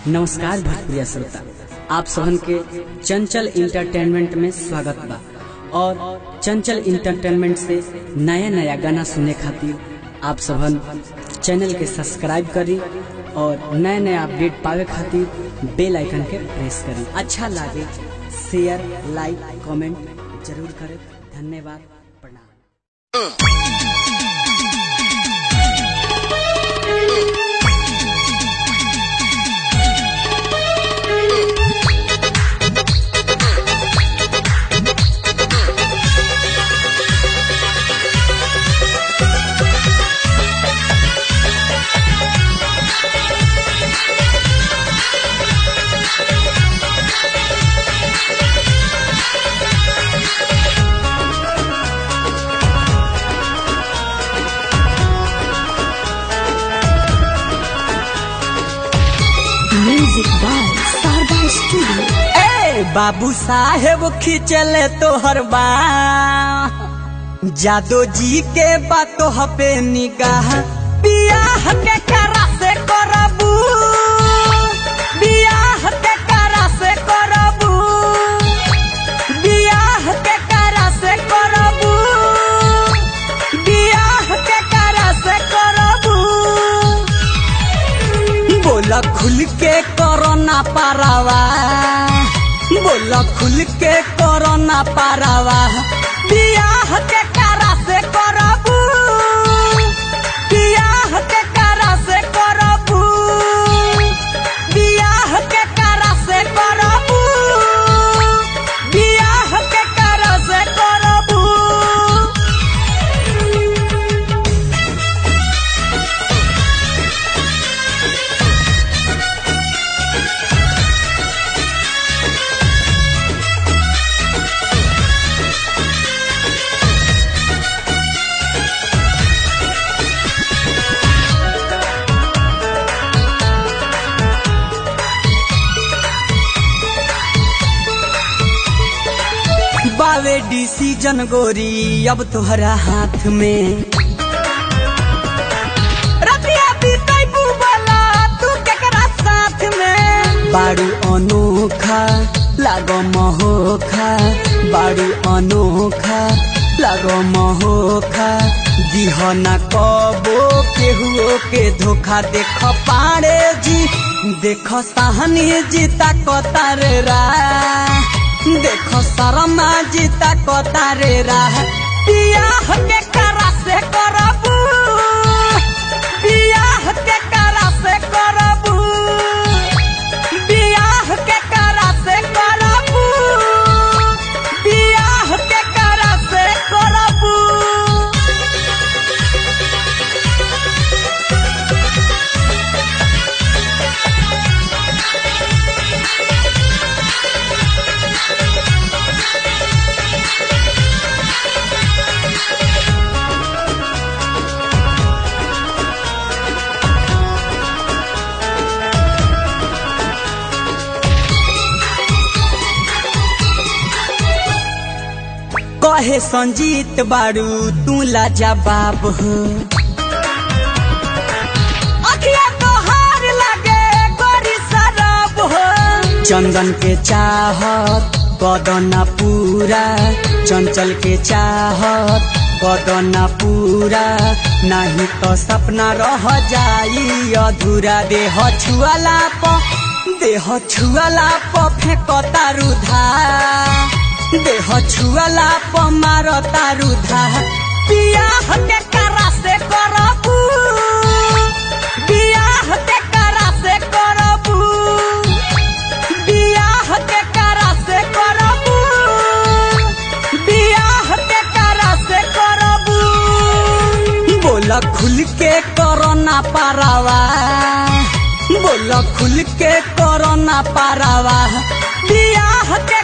नमस्कार भोजपुरिया श्रोता, आप सबन के चंचल इंटरटेनमेंट में स्वागत बा। और चंचल इंटरटेनमेंट से नया नया गाना सुने खातिर आप सबन चैनल के सब्सक्राइब करी और नया नया अपडेट पावे खातिर बेल आइकन के प्रेस करी। अच्छा लगे शेयर लाइक कमेंट जरूर करें। धन्यवाद, प्रणाम। Music by Sharda studio. ए बाबू साहेब खिंचले तोहर बा, जादो जी के बातो हपे निगाह। बियाह के करा से करबू, बियाह के करा से करबू, बियाह के करा से करबू, बियाह के करा से करबू। बोला खुल के करो ना पारावा, बोला खुल के करो ना पारावा। बियाह के करा से करबू, बियाह के करा से करबू, बियाह के करा से करबू, बियाह के करा से करबू। बावे डिसीजन गोरी अब तोहरा हाथ में। रतिया बीतैबू बोला तू केकरा साथ में। बारू अनोखा लागो महोखा, बारू अनोखा लागो महोखा। दिह ना कबो केहुओ के धोखा। देख पाड़े जी, देख साहनी जीता कतारे रा, देखो शर्मा जीता कतारे राह। बियाह के करा से करबू, बियाह के करा से करबू, बियाह के करा से करबू, बियाह के करा से करबू। कहे संजीत बारू तू लाजवाब हो। अखिया तोहार लागे गोरी शराब हो। चंदन के चाहत बदना पूरा, चंचल के चाहत बदना पूरा। नहीं तो सपना रह जाई अधूरा। देह छुआला प, देह छुआला प फेंकता रुधा, देह छुआला प मारता रुधा। बियाह के करा से करबू, बियाह के करा से करबू, बियाह के करा से करबू, बियाह के करा से करबू। बोला खुल के करो ना पारावा, बोला खुल के करो ना पारावा। बियाह के